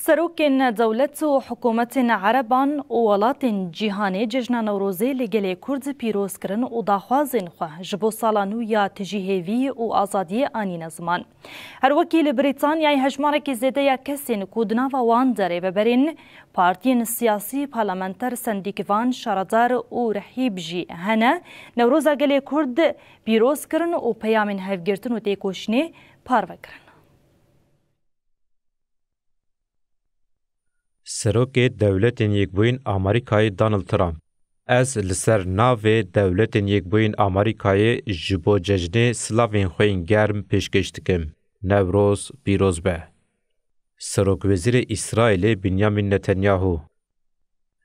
سروک دولت و حکومت عربان و ولات جیهانی جشن نوروزی لگل کرد پیروز کرن و داخوازن خواه جبو سالانو یا تجیهوی و آزادی آنین زمان. هر وکیل بریتانیای هجمارک زیده یا کسین کودنا و وان داره و برین پارتین سیاسی پارلمانتر سندیکوان شاردار و رحیب جی هنه نوروزا گل کرد پیروز کرن و پیامین هفگرتن و تیکوشنی پارو کرن. سروک دولت یکبوین آمریکای دانالد ترامپ از لسر ناو دولت یکبوین آمریکای جبو ججن سلاوین خوین گرم پیشکش دکم نوروز پیروز به سروک وزیر اسرائیل بنیامین نتانیاهو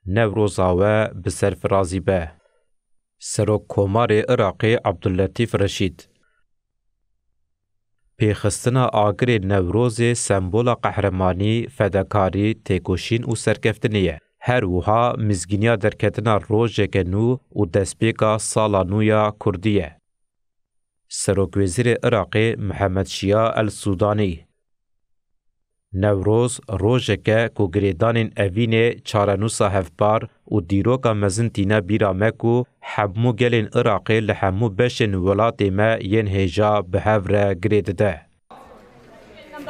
نوروز آوه بسرفرازی به سروک کمار عراقی عبداللطیف رشید پیخستنا آگر نوروز سمبولا قهرمانی، فداکاری، تکوشین و سرکفتنیه. هر وها مزگینیا درکتنا روژک نو و دسپیکا سالا نویا کردیه. سروک وزیر عراقی محمد شیعه السودانی نوروز روژک کو گریدان اوین چارنوسا هفبار و دیروکا مزنتینا بیرامکو حمو گلین عراقی لحمو بشن ولات ما ین هجا بهور گرید ده.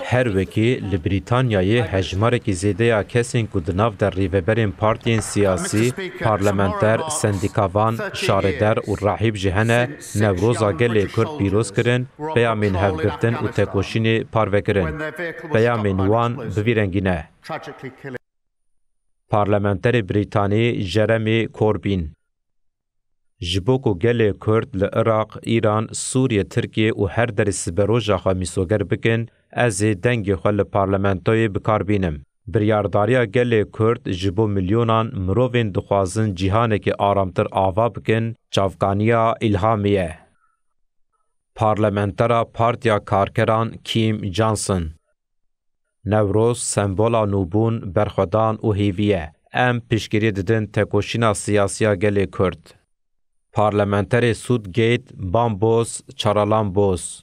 هر وکی لبریتانیای هجمارکی زیده یا کسین کدناف در ریوبرین پارتین سیاسی، پارلمانتر، سندیکاوان، شاردر و راحیب جهنه نوروزا گلی کرد پیروز کرن، پیامین هفگرتن و تکوشین پارو کرن. پیامین وان بویرنگینه. پارلمانتر بریتانی جرمی کوربین جبوکو گلی کرد لعراق، ایران، سوریه، ترکیه و هر در سبروجا خامیسوگر بکن از دنگ خل پارلمانتوی بکار بینم. بریارداریا گلی کرد جبو میلیونان مروین دخوازن جیهانه که آرامتر آوا بکن چافکانیا الهامیه. پارلمانترا پارتیا کارکران کیم جانسن نوروز سمبولا نوبون برخودان و هیویه ام پیشگیری ددن تکوشینا سیاسیا گلی کرد. پارلمانتر سودگیت بامبوس چارالامبوس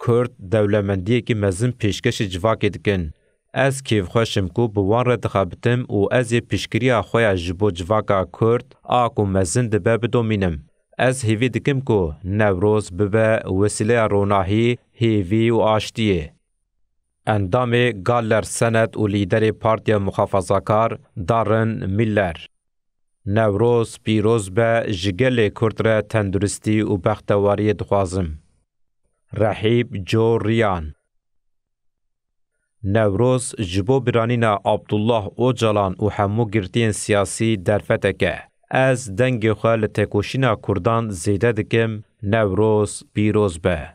کرد دولمندیه که مزن پیشکش جواکی دکن. از کیف خوشم کو بوان را دخابتم و از پیشگیری خوی جبو جواکا کرد آکو مزن دبه بدومینم. از هیوی دکم کو نوروز ببه وسیله روناهی هیوی و آشتیه. اندام گالر سند و لیدر پارتیا محافظه‌کار دارن میلر نوروز پیروز به جگل کرد را تندرستی و بختواری دخوازم. رحیب جو ریان نوروز جبو برانینا عبدالله اوجلان و همو گرتین سیاسی در فتکه. از دنگ خواه لتکوشینا کردان زیده دکم نوروز پیروز به.